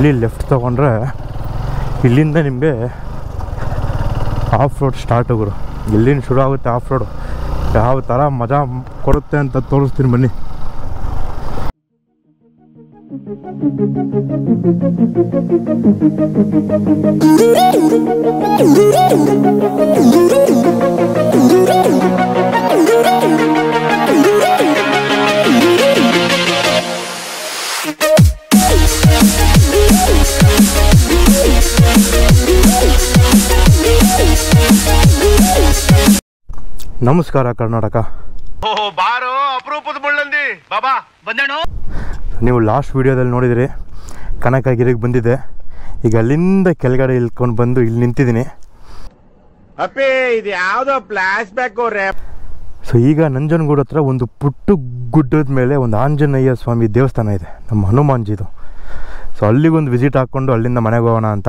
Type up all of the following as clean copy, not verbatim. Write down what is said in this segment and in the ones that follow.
ಇಲ್ಲಿ ಲೆಫ್ಟ್ ತೊಗೊಂಡ್ರೆ ಇಲ್ಲಿಂದ ನಿಮಗೆ ಆಫ್ ರೋಡ್ ಸ್ಟಾರ್ಟ್ ಹೋಗೋರು. ಎಲ್ಲಿಂದ ಶುರು ಆಗುತ್ತೆ ಆಫ್ ರೋಡು, ಯಾವ ಥರ ಮಜಾ ಕೊಡುತ್ತೆ ಅಂತ ತೋರಿಸ್ತೀನಿ ಬನ್ನಿ. ನಮಸ್ಕಾರ ಕರ್ನಾಟಕ. ಬಾರೋ ಅಪರೂಪದ ಮುಳ್ಳಂದಿ ಬಾಬಾ ಬಂದೇಣು. ನೀವು ಲಾಸ್ಟ್ ವಿಡಿಯೋದಲ್ಲಿ ನೋಡಿದ್ರಿ ಕನಕಗಿರಿಗೆ ಬಂದಿದ್ದೆ. ಈಗ ಅಲ್ಲಿಂದ ಕೆಳಗಡೆ ಇಳ್ಕೊಂಡು ಬಂದು ಇಲ್ಲಿ ನಿಂತಿದ್ದೀನಿ. ಅಪ್ಪೇ ಇದು ಯಾವುದೋ ಫ್ಲಾಶ್ ಬ್ಯಾಕ್ ಅವ್ರೆ. ಸೊ ಈಗ ನಂಜನಗೂಡು ಹತ್ರ ಒಂದು ಪುಟ್ಟು ಗುಡ್ಡದ ಮೇಲೆ ಒಂದು ಆಂಜನೇಯ ಸ್ವಾಮಿ ದೇವಸ್ಥಾನ ಇದೆ, ನಮ್ಮ ಹನುಮಾನ್ಜಿದು. ಸೊ ಅಲ್ಲಿಗೊಂದು ವಿಸಿಟ್ ಹಾಕ್ಕೊಂಡು ಅಲ್ಲಿಂದ ಮನೆಗೆ ಹೋಗೋಣ ಅಂತ.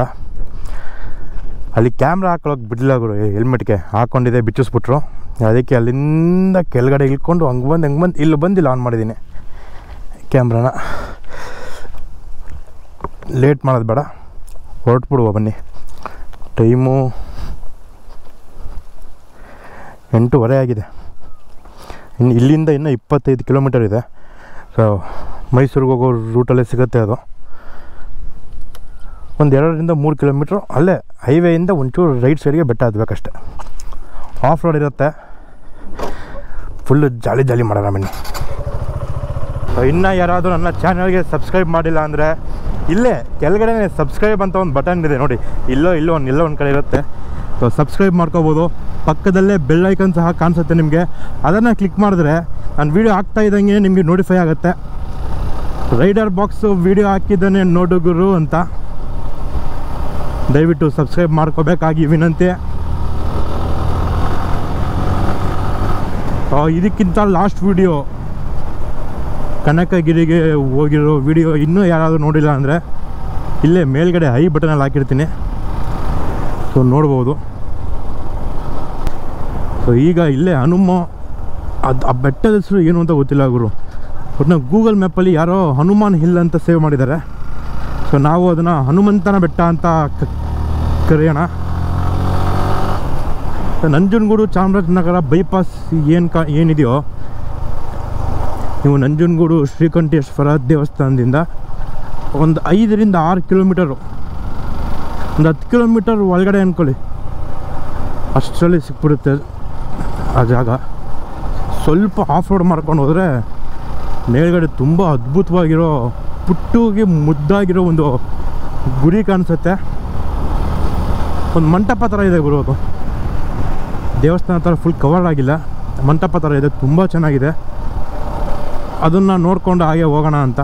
ಅಲ್ಲಿ ಕ್ಯಾಮ್ರಾ ಹಾಕೊಳ್ಳೋಕೆ ಬಿಡಲಿಲ್ಲ ಗುರು, ಹೆಲ್ಮೆಟ್ಗೆ ಹಾಕ್ಕೊಂಡಿದ್ದೆ, ಬಿಚ್ಚಿಸ್ಬಿಟ್ರು. ಅದಕ್ಕೆ ಅಲ್ಲಿಂದ ಕೆಳಗಡೆ ಇಳ್ಕೊಂಡು ಹಂಗೆ ಬಂದು ಇಲ್ಲಿ ಬಂದಿಲ್ಲ ಆನ್ ಮಾಡಿದ್ದೀನಿ ಕ್ಯಾಮ್ರಾನ. ಲೇಟ್ ಮಾಡೋದು ಬೇಡ, ಹೊರಟ್ಬಿಡುವ ಬನ್ನಿ. ಟೈಮು 8:30 ಆಗಿದೆ. ಇಲ್ಲಿಂದ ಇನ್ನೂ 25 ಕಿಲೋಮೀಟರ್ ಇದೆ. ಸೊ ಮೈಸೂರಿಗೆ ಹೋಗೋ ರೂಟಲ್ಲೇ ಸಿಗುತ್ತೆ ಅದು. ಒಂದು 2-3 ಕಿಲೋಮೀಟ್ರು ಅಲ್ಲೇ ಹೈವೇಯಿಂದ ಒಂಚೂರು ರೈಟ್ ಸೈಡ್ಗೆ ಬೆಟ್ಟ ಹತ್ಬೇಕಷ್ಟೆ. ಆಫ್ ರೋಡ್ ಇರುತ್ತೆ, ಫುಲ್ಲು ಜಾಲಿ ಮಾಡೋಣ ಬನ್ನಿ. ಇನ್ನೂ ಯಾರಾದರೂ ನನ್ನ ಚಾನಲ್ಗೆ ಸಬ್ಸ್ಕ್ರೈಬ್ ಮಾಡಿಲ್ಲ ಅಂದರೆ ಇಲ್ಲೇ ಕೆಳಗಡೆ ಸಬ್ಸ್ಕ್ರೈಬ್ ಅಂತ ಒಂದು ಬಟನ್ ಇದೆ ನೋಡಿ, ಎಲ್ಲೋ ಒಂದು ಕಡೆ ಇರುತ್ತೆ. ಸೊ ಸಬ್ಸ್ಕ್ರೈಬ್ ಮಾಡ್ಕೋಬೋದು. ಪಕ್ಕದಲ್ಲೇ ಬೆಲ್ ಐಕನ್ ಸಹ ಕಾಣಿಸುತ್ತೆ ನಿಮಗೆ, ಅದನ್ನು ಕ್ಲಿಕ್ ಮಾಡಿದ್ರೆ ನಾನು ವೀಡಿಯೋ ಹಾಕ್ತಾ ಇದ್ದಂಗೆ ನಿಮಗೆ ನೋಟಿಫೈ ಆಗುತ್ತೆ. ರೈಡರ್ ಬಾಕ್ಸು ವೀಡಿಯೋ ಹಾಕಿದ್ದಾನೆ ನೋಡುಗರು ಅಂತ ದಯವಿಟ್ಟು ಸಬ್ಸ್ಕ್ರೈಬ್ ಮಾಡ್ಕೋಬೇಕಾಗಿ ವಿನಂತಿ. ಇದಕ್ಕಿಂತ ಲಾಸ್ಟ್ ವಿಡಿಯೋ ಕನಕಗಿರಿಗೆ ಹೋಗಿರೋ ವಿಡಿಯೋ ಇನ್ನೂ ಯಾರಾದರೂ ನೋಡಿಲ್ಲ ಅಂದರೆ ಇಲ್ಲೇ ಮೇಲ್ಗಡೆ ಐ ಬಟನಲ್ಲಿ ಹಾಕಿರ್ತೀನಿ, ಸೊ ನೋಡ್ಬೋದು. ಸೊ ಈಗ ಇಲ್ಲೇ ಆ ಬೆಟ್ಟದ ಹೆಸರು ಏನು ಅಂತ ಗೊತ್ತಿಲ್ಲ ಗುರು, ಬಟ್ ನಾವು ಗೂಗಲ್ ಮ್ಯಾಪಲ್ಲಿ ಯಾರೋ ಹನುಮಾನ್ ಹಿಲ್ ಅಂತ ಸೇವ್ ಮಾಡಿದ್ದಾರೆ. ಸೊ ನಾವು ಅದನ್ನು ಹನುಮಂತನ ಬೆಟ್ಟ ಅಂತ ಕರೆಯೋಣ. ನಂಜನಗೂಡು ಚಾಮರಾಜನಗರ ಬೈಪಾಸ್ ಏನಿದೆಯೋ, ನೀವು ನಂಜನಗೂಡು ಶ್ರೀಕಂಠೇಶ್ವರ ದೇವಸ್ಥಾನದಿಂದ ಒಂದು 5-6 ಕಿಲೋಮೀಟರು, ಒಂದು 10 ಕಿಲೋಮೀಟರ್ ಒಳಗಡೆ ಅಂದ್ಕೊಳ್ಳಿ, ಅಷ್ಟರಲ್ಲಿ ಸಿಕ್ಬಿಡುತ್ತೆ ಆ ಜಾಗ. ಸ್ವಲ್ಪ ಆಫ್ ರೋಡ್ ಮಾಡ್ಕೊಂಡು ಹೋದರೆ ಮೇಲ್ಗಡೆ ತುಂಬ ಅದ್ಭುತವಾಗಿರೋ ಪುಟ್ಟುಗೆ ಮುದ್ದಾಗಿರೋ ಒಂದು ಗುಡಿ ಕಾಣಿಸುತ್ತೆ. ಒಂದು ಮಂಟಪ ಥರ ಇದೆ ಗುರು, ಅದು ದೇವಸ್ಥಾನ ಥರ ಫುಲ್ ಕವರ್ ಆಗಿಲ್ಲ, ಮಂಟಪ ಥರ ಇದೆ, ತುಂಬ ಚೆನ್ನಾಗಿದೆ. ಅದನ್ನು ನೋಡಿಕೊಂಡು ಹಾಗೆ ಹೋಗೋಣ ಅಂತ.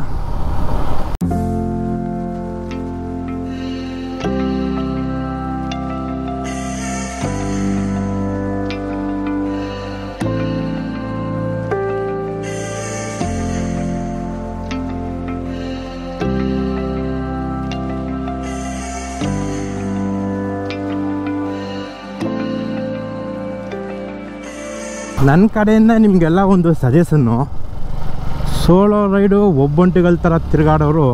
ನನ್ನ ಕಡೆಯಿಂದ ನಿಮಗೆಲ್ಲ ಒಂದು ಸಜೆಷನ್ನು, ಸೋಲೋ ರೈಡು ಒಬ್ಬೊಂಟಿಗಳ ಥರ ತಿರುಗಾಡೋರು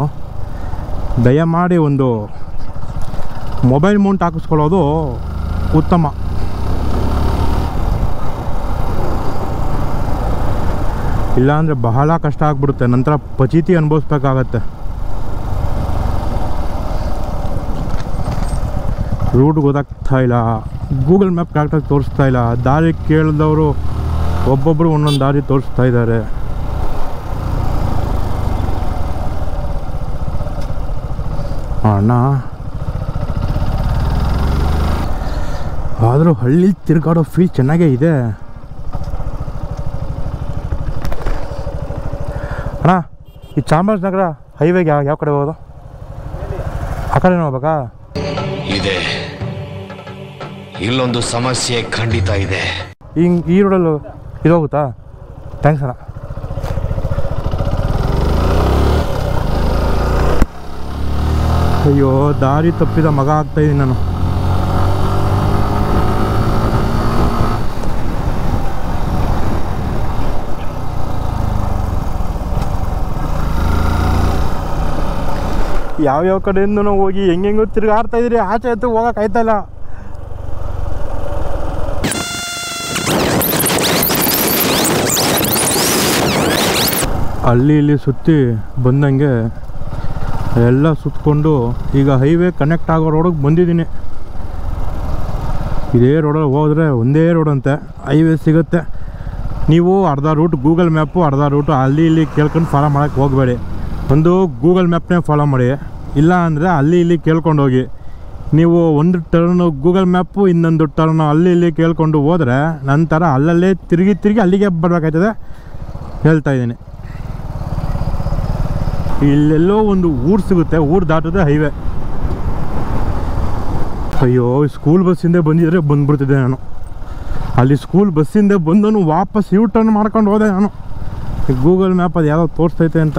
ದಯಮಾಡಿ ಒಂದು ಮೊಬೈಲ್ ಮೌಂಟ್ ಹಾಕಿಸ್ಕೊಳ್ಳೋದು ಉತ್ತಮ. ಇಲ್ಲಾಂದರೆ ಬಹಳ ಕಷ್ಟ ಆಗಿಬಿಡುತ್ತೆ, ನಂತರ ಪಚೀತಿ ಅನುಭವಿಸ್ಬೇಕಾಗತ್ತೆ. ರೂಟ್ ಗೊತ್ತಾಗ್ತಾ ಇಲ್ಲ, ಗೂಗಲ್ ಮ್ಯಾಪ್ ಕರೆಕ್ಟಾಗಿ ತೋರಿಸ್ತಾ ಇಲ್ಲ, ದಾರಿ ಕೇಳಿದವರು ಒಬ್ಬೊಬ್ಬರು ಒಂದೊಂದು ದಾರಿ ತೋರಿಸ್ತಾ ಇದ್ದಾರೆ. ಅಣ್ಣ ಆದರೂ ಹಳ್ಳಿ ತಿರುಗಾಡೋ ಫೀಲ್ ಚೆನ್ನಾಗೇ ಇದೆ ಅಣ್ಣ. ಈ ಚಾಮರಾಜನಗರ ಹೈವೇಗೆ ಯಾವ ಕಡೆ ಹೋಗೋದು? ಆ ಕಡೆ ಹೋಗ್ಬೇಕಾ? ಇದೆ, ಇಲ್ಲೊಂದು ಸಮಸ್ಯೆ ಖಂಡಿತ ಇದೆ. ಈ ರೋಡಲ್ಲೂ ಇದು ಹೋಗುತ್ತಾ? ಥ್ಯಾಂಕ್ಸ್ ಅಣ್ಣ. ಅಯ್ಯೋ, ದಾರಿ ತಪ್ಪಿದ ಮಗ ಆಗ್ತಾಯಿದ್ದೀನಿ ನಾನು. ಯಾವ್ಯಾವ ಕಡೆಯಿಂದನೂ ಹೋಗಿ ಹೆಂಗೆಂಗೋ ತಿರುಗಾಡ್ತಾ ಇದ್ರಿ, ಆಚೆ ಹತ್ತು ಹೋಗಕ್ಕೆ ಆಯ್ತಾಯಿಲ್ಲ. ಅಲ್ಲಿ ಇಲ್ಲಿ ಸುತ್ತಿ ಬಂದಂಗೆ ಎಲ್ಲ ಸುತ್ತಕೊಂಡು ಈಗ ಹೈವೇ ಕನೆಕ್ಟ್ ಆಗೋ ರೋಡಿಗೆ ಬಂದಿದ್ದೀನಿ. ಇದೇ ರೋಡಲ್ಲಿ ಹೋದರೆ ಒಂದೇ ರೋಡ್ ಅಂತೆ, ಹೈವೇ ಸಿಗುತ್ತೆ. ನೀವು ಅರ್ಧ ರೂಟ್ ಗೂಗಲ್ ಮ್ಯಾಪು, ಅರ್ಧ ರೂಟು ಅಲ್ಲಿ ಇಲ್ಲಿ ಕೇಳ್ಕೊಂಡು ಫಾಲೋ ಮಾಡೋಕ್ಕೆ ಹೋಗಬೇಡಿ. ಒಂದು ಗೂಗಲ್ ಮ್ಯಾಪ್ನೇ ಫಾಲೋ ಮಾಡಿ, ಇಲ್ಲ ಅಂದರೆ ಅಲ್ಲಿ ಇಲ್ಲಿ ಕೇಳ್ಕೊಂಡು ಹೋಗಿ. ನೀವು ಒಂದು ಟರ್ನು ಗೂಗಲ್ ಮ್ಯಾಪು, ಇನ್ನೊಂದು ಟರ್ನು ಅಲ್ಲಿ ಇಲ್ಲಿ ಕೇಳ್ಕೊಂಡು ಹೋದರೆ ನಂತರ ಅಲ್ಲಲ್ಲೇ ತಿರುಗಿ ಅಲ್ಲಿಗೆ ಬರಬೇಕಾಯ್ತದೆ ಹೇಳ್ತಾಯಿದ್ದೀನಿ. ಇಲ್ಲೆಲ್ಲೋ ಒಂದು ಊರು ಸಿಗುತ್ತೆ, ಊರು ದಾಟಿದ್ರೆ ಹೈವೇ. ಅಯ್ಯೋ, ಸ್ಕೂಲ್ ಬಸ್ಸಿಂದ ಬಂದಿದ್ರೆ ಬಂದ್ಬಿಡ್ತಿದ್ದೆ ನಾನು. ಅಲ್ಲಿ ಸ್ಕೂಲ್ ಬಸ್ಸಿಂದ ಬಂದನು ವಾಪಸ್ ಯೂ ಟರ್ನ್ ಮಾಡ್ಕೊಂಡು ಹೋದೆ ನಾನು. ಗೂಗಲ್ ಮ್ಯಾಪ್ ಅದು ಯಾವುದೋ ತೋರಿಸ್ತೈತೆ ಅಂತ.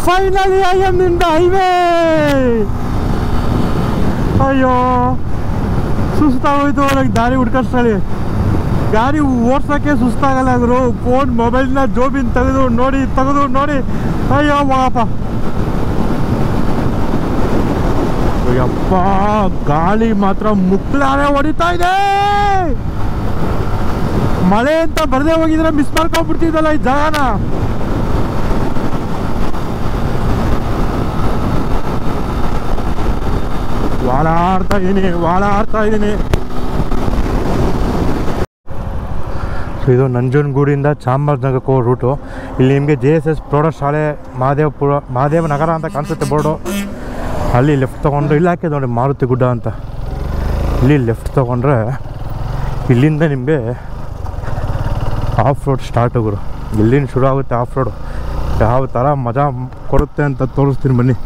Finally I am in the highway. ಅಯ್ಯೋ, ಸುಸ್ತಾಗೋಯ್ತು ನನಗೆ ದಾರಿ ಹುಡ್ಕಷ್ಟರಲ್ಲಿ. ಗಾಡಿ ಓಡ್ಸೋಕ್ಕೆ ಸುಸ್ತಾಗಲ್ಲ ಅಂದರು. ಫೋನ್ ಮೊಬೈಲ್ನ ಜೋಬಿನ ತೆಗೆದು ನೋಡಿ ಅಯ್ಯೋ ಮಗಪ್ಪ, ಅಯ್ಯಪ್ಪ ಗಾಳಿ ಮಾತ್ರ ಮುಕ್ಲಾರೆ ಹೊಡಿತಾ ಇದೆ. ಮಳೆ ಅಂತ ಬರದೇ ಹೋಗಿದ್ರೆ ಮಿಸ್ ಮಾಡ್ಕೊಂಡ್ಬಿಡ್ತಿದ್ದಲ್ಲ ಈ ಜಾಗನ. ವಾಡಾಡ್ತಾ ಇದ್ದೀನಿ. ಇದು ನಂಜನಗೂಡಿಂದ ಚಾಮರಾಜನಗರಕ್ಕೆ ಹೋಗೋ ರೂಟು. ಇಲ್ಲಿ ನಿಮಗೆ JSS ಪ್ರೌಢಶಾಲೆ ಮಹಾದೇವ ನಗರ ಅಂತ ಕಾಣಿಸುತ್ತೆ ಬೋರ್ಡು. ಅಲ್ಲಿ ಲೆಫ್ಟ್ ತೊಗೊಂಡ್ರೆ ಇಲ್ಲಿ ಹಾಕಿದೆ ನೋಡಿ ಮಾರುತಿ ಗುಡ್ಡ ಅಂತ. ಇಲ್ಲಿ ಲೆಫ್ಟ್ ತೊಗೊಂಡ್ರೆ ಇಲ್ಲಿಂದ ನಿಮಗೆ ಆಫ್ ರೋಡ್ ಸ್ಟಾರ್ಟ್ ಗುರು. ಇಲ್ಲಿಂದ ಶುರು ಆಗುತ್ತೆ ಆಫ್ ರೋಡು. ಯಾವ ಥರ ಮಜಾ ಕೊಡುತ್ತೆ ಅಂತ ತೋರಿಸ್ತೀನಿ ಬನ್ನಿ.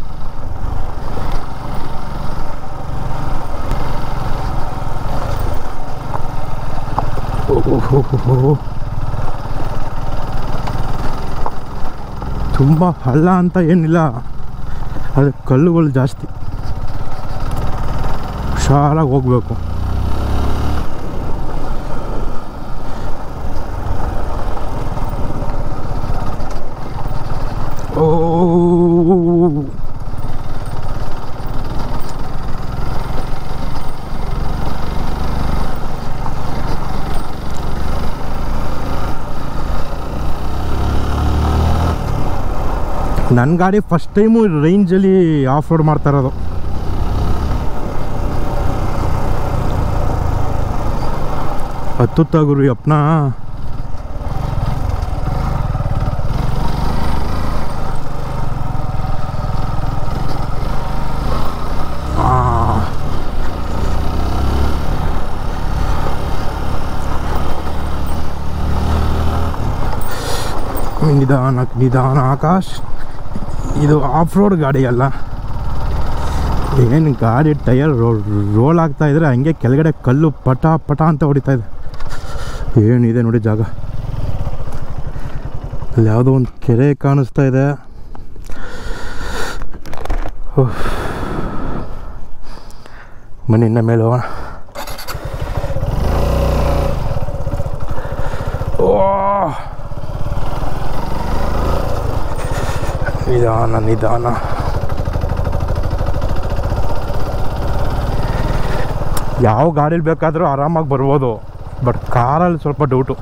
ತುಂಬ ಹಳ್ಳ ಅಂತ ಏನಿಲ್ಲ, ಅದು ಕಲ್ಲುಗಳು ಜಾಸ್ತಿ. ಹುಷಾರಾಗಿ ಹೋಗ್ಬೇಕು. ಓ, ನನ್ನ ಗಾಡಿ ಫಸ್ಟ್ ಟೈಮು ರೇಂಜಲ್ಲಿ ಆಫ್ ರೋಡ್ ಮಾಡ್ತಾ ಇರೋದು. ಹತ್ತುತ್ತಾ ಗುರು ಅಪ್ಪನ. ನಿಧಾನ ಆಕಾಶ್. ಇದು ಆಫ್ ರೋಡ್ ಗಾಡಿ ಅಲ್ಲ, ಏನು ಗಾಡಿ ಟೈರ್ ರೋಲ್ ಆಗ್ತಾ ಇದ್ರೆ ಹಂಗೆ ಕೆಳಗಡೆ ಕಲ್ಲು ಪಟ ಅಂತ ಹೊಡಿತಾ ಇದೆ. ಏನಿದೆ ನೋಡಿ ಜಾಗ. ಅಲ್ಲಿ ಯಾವುದೋ ಒಂದು ಕೆರೆ ಕಾಣಿಸ್ತಾ ಇದೆ. ಬನ್ನಿ ಇನ್ನ ಮೇಲೆ ಹೋಗೋಣ. ನಿಧಾನ. ಯಾವ ಗಾಡೀಲಿ ಬೇಕಾದರೂ ಆರಾಮಾಗಿ ಬರ್ಬೋದು, ಬಟ್ ಕಾರಲ್ಲಿ ಸ್ವಲ್ಪ ಡೌಟು.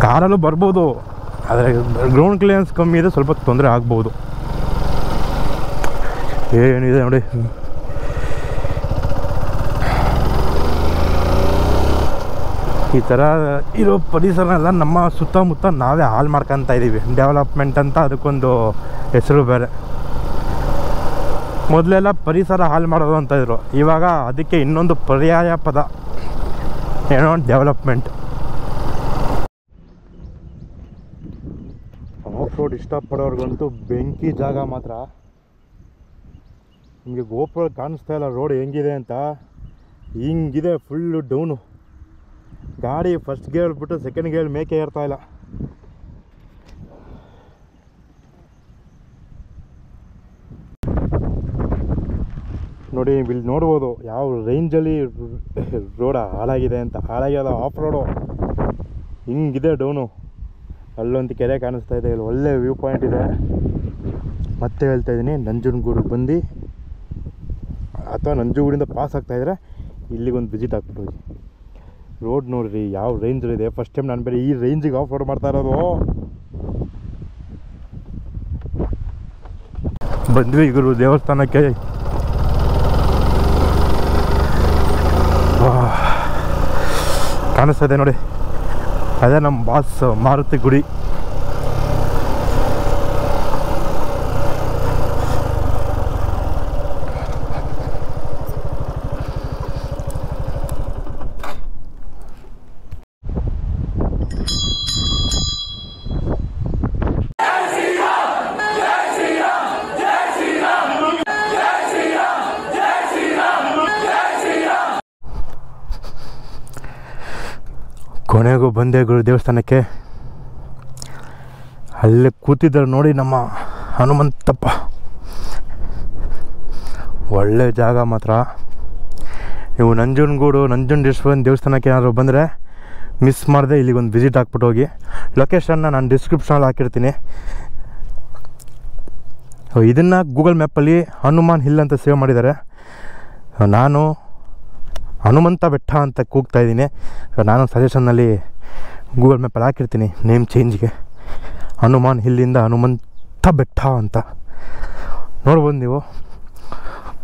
ಕಾರಲ್ಲೂ ಬರ್ಬೋದು, ಆದರೆ ಗ್ರೌಂಡ್ ಕ್ಲಿಯರೆನ್ಸ್ ಕಮ್ಮಿ ಇದೆ, ಸ್ವಲ್ಪ ತೊಂದರೆ ಆಗ್ಬೋದು. ಏನಿದೆ ನೋಡಿ, ಈ ಥರ ಇರೋ ಪರಿಸರನೆಲ್ಲ ನಮ್ಮ ಸುತ್ತಮುತ್ತ ನಾವೇ ಹಾಳು ಮಾಡ್ಕೊತ ಇದ್ದೀವಿ. ಡೆವಲಪ್ಮೆಂಟ್ ಅಂತ ಅದಕ್ಕೊಂದು ಹೆಸರು ಬೇರೆ. ಮೊದಲೆಲ್ಲ ಪರಿಸರ ಹಾಳು ಮಾಡೋದು ಅಂತ ಇದ್ರು, ಇವಾಗ ಅದಕ್ಕೆ ಇನ್ನೊಂದು ಪರ್ಯಾಯ ಪದ ಏನೋ ಡೆವಲಪ್ಮೆಂಟ್. ಆಫ್ ರೋಡ್ ಇಷ್ಟಪಡೋರ್ಗಂತೂ ಬೆಂಕಿ ಜಾಗ ಮಾತ್ರ. ನಿಮಗೆ ಗೋಪುರ ಕಾಣಿಸ್ತಾ ಇಲ್ಲ ರೋಡ್ ಹೆಂಗಿದೆ ಅಂತ. ಹಿಂಗಿದೆ ಫುಲ್ಲು ಡೌನು. ಗಾಡಿ ಫಸ್ಟ್ ಗೇರ್ ಬಿಟ್ಟು ಸೆಕೆಂಡ್ ಗೇರ್ ಮೇಕೆ ಏರ್ತಾ ಇಲ್ಲ. ನೋಡಿ ಇಲ್ಲಿ ನೋಡ್ಬೋದು ಯಾವ ರೇಂಜಲ್ಲಿ ರೋಡ ಹಾಳಾಗಿದೆ ಅಂತ. ಹಾಳಾಗ್ಯದ ಆಫ್ ರೋಡು ಹಿಂಗಿದೆ ಡೌನು. ಅಲ್ಲೊಂದು ಕೆರೆ ಕಾಣಿಸ್ತಾ ಇದೆ, ಇಲ್ಲಿ ಒಳ್ಳೆ ವ್ಯೂ ಪಾಯಿಂಟ್ ಇದೆ. ಮತ್ತೆ ಹೇಳ್ತಾ ಇದ್ದೀನಿ, ನಂಜನಗೂಡಿಗೆ ಬಂದು ಅಥವಾ ನಂಜನಗೂಡಿಂದ ಪಾಸ್ ಆಗ್ತಾಯಿದ್ರೆ ಇಲ್ಲಿಗೊಂದು ವಿಸಿಟ್ ಹಾಕ್ಬಿಟ್ಟು ಹೋಗಿ. ರೋಡ್ ನೋಡಿರಿ ಯಾವ ರೇಂಜಲ್ಲಿದೆ. ಫಸ್ಟ್ ಟೈಮ್ ನಾನು ಬೇರೆ ಈ ರೇಂಜಿಗೆ ಆಫ್ ರೋಡ್ ಮಾಡ್ತಾ ಇರೋದು. ಬಂದ್ವಿ ಗುರು ದೇವಸ್ಥಾನಕ್ಕೆ. ಕಾಣಿಸ್ತಾ ಇದೆ ನೋಡಿ, ಅದೇ ನಮ್ಮ ಬಾಸ್ ಮಾರುತಿ ಗುಡಿ. ಕೊನೆಗೂ ಬಂದೆ ಗುರು ದೇವಸ್ಥಾನಕ್ಕೆ. ಅಲ್ಲೇ ಕೂತಿದ್ದಾರೆ ನೋಡಿ ನಮ್ಮ ಹನುಮಂತಪ್ಪ. ಒಳ್ಳೆ ಜಾಗ ಮಾತ್ರ. ನೀವು ನಂಜನಗೂಡಿನ ದೇವಸ್ಥಾನಕ್ಕೆ ಏನಾದರೂ ಬಂದರೆ ಮಿಸ್ ಮಾಡದೆ ಇಲ್ಲಿಗೊಂದು ವಿಸಿಟ್ ಹಾಕ್ಬಿಟ್ಟು ಹೋಗಿ. ಲೊಕೇಶನ್ನ ನಾನು ಡಿಸ್ಕ್ರಿಪ್ಷನಲ್ಲಿ ಹಾಕಿರ್ತೀನಿ. ಇದನ್ನು ಗೂಗಲ್ ಮ್ಯಾಪಲ್ಲಿ ಹನುಮಾನ್ ಹಿಲ್ ಅಂತ ಸೇವ್ ಮಾಡಿದ್ದಾರೆ. ನಾನು ಹನುಮಂತ ಬೆಟ್ಟ ಅಂತ ಕೂಗ್ತಾ ಇದ್ದೀನಿ. ನಾನು ಸಜೆಷನ್ನಲ್ಲಿ ಗೂಗಲ್ ಮ್ಯಾಪಲ್ಲಿ ಹಾಕಿರ್ತೀನಿ ನೇಮ್ ಚೇಂಜ್ಗೆ. ಹನುಮಾನ್ ಹಿಲ್ಲಿಂದ ಹನುಮಂತ ಬೆಟ್ಟ ಅಂತ ನೋಡ್ಬೋದು ನೀವು.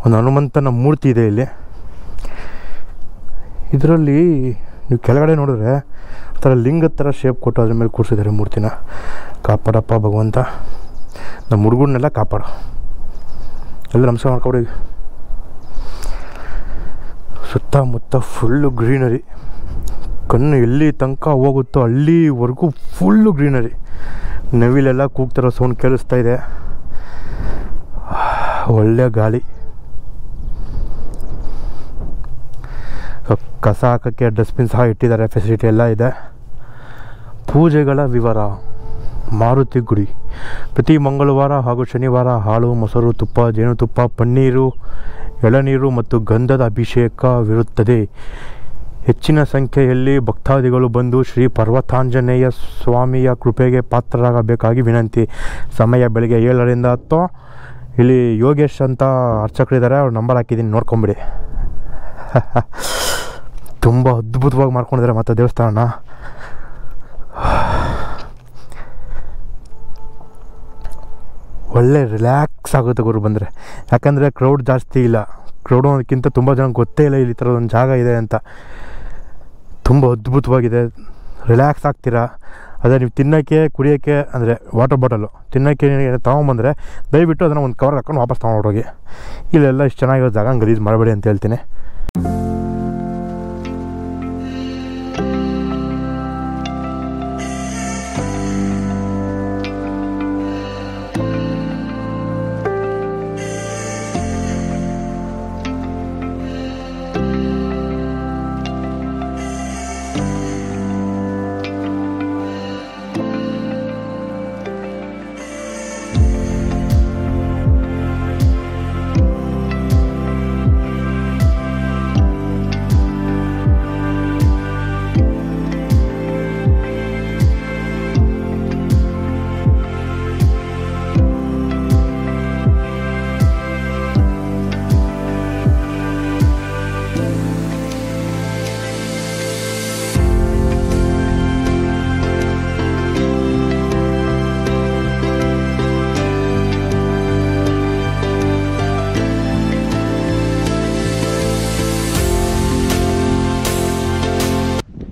ಒಂದು ಹನುಮಂತನ ಮೂರ್ತಿ ಇದೆ ಇಲ್ಲಿ. ಇದರಲ್ಲಿ ನೀವು ಕೆಳಗಡೆ ನೋಡಿದ್ರೆ ಆ ಥರ ಲಿಂಗದ ಥರ ಶೇಪ್ ಕೊಟ್ಟು ಅದ್ರ ಮೇಲೆ ಕೂರಿಸಿದ್ದಾರೆ ಮೂರ್ತಿನ. ಕಾಪಾಡಪ್ಪ ಭಗವಂತ, ನಮ್ಮ ಹುಡುಗರನ್ನೆಲ್ಲ ಕಾಪಾಡು. ಎಲ್ಲ ನಮಸ್ಕಾರ ಮಾಡ್ಕೊಡಿ. ಸುತ್ತಮುತ್ತ ಫುಲ್ಲು ಗ್ರೀನರಿ. ಕಣ್ಣು ಎಲ್ಲಿ ತನಕ ಹೋಗುತ್ತೋ ಅಲ್ಲಿವರೆಗೂ ಫುಲ್ಲು ಗ್ರೀನರಿ. ನವಿಲೆಲ್ಲ ಕೂಗ್ತಿರೋ ಸೌಂಡ್ ಕೇಳಿಸ್ತಾ ಇದೆ. ಒಳ್ಳೆ ಗಾಳಿ. ಕಸ ಹಾಕೋಕ್ಕೆ ಡಸ್ಟ್ಬಿನ್ ಸಹ ಇಟ್ಟಿದ್ದಾರೆ, ಫೆಸಿಲಿಟಿ ಎಲ್ಲ ಇದೆ. ಪೂಜೆಗಳ ವಿವರ. ಮಾರುತಿ ಗುಡಿ ಪ್ರತಿ ಮಂಗಳವಾರ ಹಾಗೂ ಶನಿವಾರ ಹಾಲು, ಮೊಸರು, ತುಪ್ಪ, ಜೇನುತುಪ್ಪ, ಪನ್ನೀರು, ಎಳನೀರು ಮತ್ತು ಗಂಧದ ಅಭಿಷೇಕವಿರುತ್ತದೆ. ಹೆಚ್ಚಿನ ಸಂಖ್ಯೆಯಲ್ಲಿ ಭಕ್ತಾದಿಗಳು ಬಂದು ಶ್ರೀ ಪರ್ವತಾಂಜನೇಯ ಸ್ವಾಮಿಯ ಕೃಪೆಗೆ ಪಾತ್ರರಾಗಬೇಕಾಗಿ ವಿನಂತಿ. ಸಮಯ ಬೆಳಗ್ಗೆ 7ರಿಂದ 10. ಇಲ್ಲಿ ಯೋಗೇಶ್ ಅಂತ ಅರ್ಚಕರಿದ್ದಾರೆ, ಅವ್ರ ನಂಬರ್ ಹಾಕಿದ್ದೀನಿ, ನೋಡ್ಕೊಂಬಿಡಿ. ತುಂಬ ಅದ್ಭುತವಾಗಿ ಮಾಡ್ಕೊಂಡಿದ್ದಾರೆ ಮತ್ತು ದೇವಸ್ಥಾನ. ಒಳ್ಳೆ ರಿಲ್ಯಾಕ್ಸ್ ಆಗುತ್ತೆ ಗುರು ಬಂದರೆ. ಯಾಕಂದರೆ ಕ್ರೌಡ್ ಜಾಸ್ತಿ ಇಲ್ಲ. ಕ್ರೌಡ್ ಅನ್ನೋದಕ್ಕಿಂತ ತುಂಬ ಜನ ಗೊತ್ತೇ ಇಲ್ಲ ಇಲ್ಲಿ ಥರ ಒಂದು ಜಾಗ ಇದೆ ಅಂತ. ತುಂಬ ಅದ್ಭುತವಾಗಿದೆ, ರಿಲ್ಯಾಕ್ಸ್ ಆಗ್ತೀರಾ. ಅದೇ ನೀವು ತಿನ್ನೋಕ್ಕೆ ಕುಡಿಯೋಕ್ಕೆ ಅಂದರೆ ವಾಟರ್ ಬಾಟಲು ತಿನ್ನೋಕ್ಕೆ ತೊಗೊಂಬಂದರೆ ದಯವಿಟ್ಟು ಅದನ್ನು ಒಂದು ಕವರ್ ಹಾಕೊಂಡು ವಾಪಸ್ ತೊಗೊಂಡೋಗಿ. ಇಲ್ಲೆಲ್ಲ ಇಷ್ಟು ಚೆನ್ನಾಗಿರೋ ಜಾಗ ಗಲೀಜು ಮಾಡಬೇಡಿ ಅಂತ ಹೇಳ್ತೀನಿ.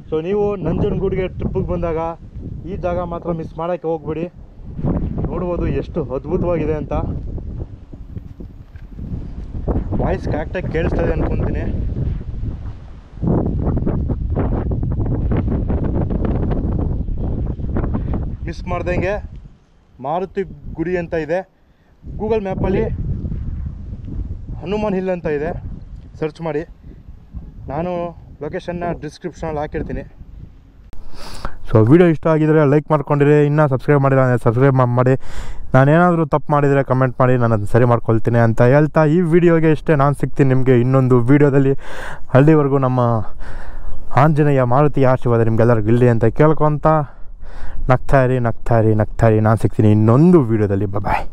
ಸೊ ನೀವು ನಂಜನಗೂಡಿಗೆ ಟ್ರಿಪ್ಪಿಗೆ ಬಂದಾಗ ಈ ಜಾಗ ಮಾತ್ರ ಮಿಸ್ ಮಾಡೋಕ್ಕೆ ಹೋಗ್ಬೇಡಿ. ನೋಡ್ಬೋದು ಎಷ್ಟು ಅದ್ಭುತವಾಗಿದೆ ಅಂತ. ವಾಯ್ಸ್ ಕರೆಕ್ಟಾಗಿ ಕೇಳಿಸ್ತಾ ಇದೆ ಅಂದ್ಕೊತೀನಿ. ಮಿಸ್ ಮಾಡ್ದಂಗೆ ಮಾರುತಿ ಗುಡಿ ಅಂತ ಇದೆ. ಗೂಗಲ್ ಮ್ಯಾಪಲ್ಲಿ ಹನುಮಾನ್ ಹಿಲ್ ಅಂತ ಇದೆ, ಸರ್ಚ್ ಮಾಡಿ. ನಾನು ಲೊಕೇಶನ್ನ ಡಿಸ್ಕ್ರಿಪ್ಷನಲ್ಲಿ ಹಾಕಿರ್ತೀನಿ. ಸೊ ಸೊ ವಿಡಿಯೋ ಇಷ್ಟ ಆಗಿದರೆ ಲೈಕ್ ಮಾಡ್ಕೊಂಡಿರಿ, ಇನ್ನೂ ಸಬ್ಸ್ಕ್ರೈಬ್ ಮಾಡಿಲ್ಲ ಅಂದರೆ ಸಬ್ಸ್ಕ್ರೈಬ್ ಮಾಡಿ. ನಾನೇನಾದರೂ ತಪ್ಪು ಮಾಡಿದರೆ ಕಮೆಂಟ್ ಮಾಡಿ, ನಾನು ಅದನ್ನು ಸರಿ ಮಾಡ್ಕೊಳ್ತೀನಿ ಅಂತ ಹೇಳ್ತಾ ಈ ವಿಡಿಯೋಗೆ ಇಷ್ಟೇ. ನಾನು ಸಿಗ್ತೀನಿ ನಿಮಗೆ ಇನ್ನೊಂದು ವೀಡಿಯೋದಲ್ಲಿ. ಅಲ್ಲಿವರೆಗೂ ನಮ್ಮ ಆಂಜನೇಯ ಮಾರುತಿ ಆಶೀರ್ವಾದ ನಿಮಗೆಲ್ಲರಿಗೂ ಇಲ್ಲಿ ಅಂತ ಕೇಳ್ಕೊತ ನಗ್ತಾಯಿರಿ. ನಾನು ಸಿಗ್ತೀನಿ ಇನ್ನೊಂದು ವೀಡಿಯೋದಲ್ಲಿ. ಬಾಯ್.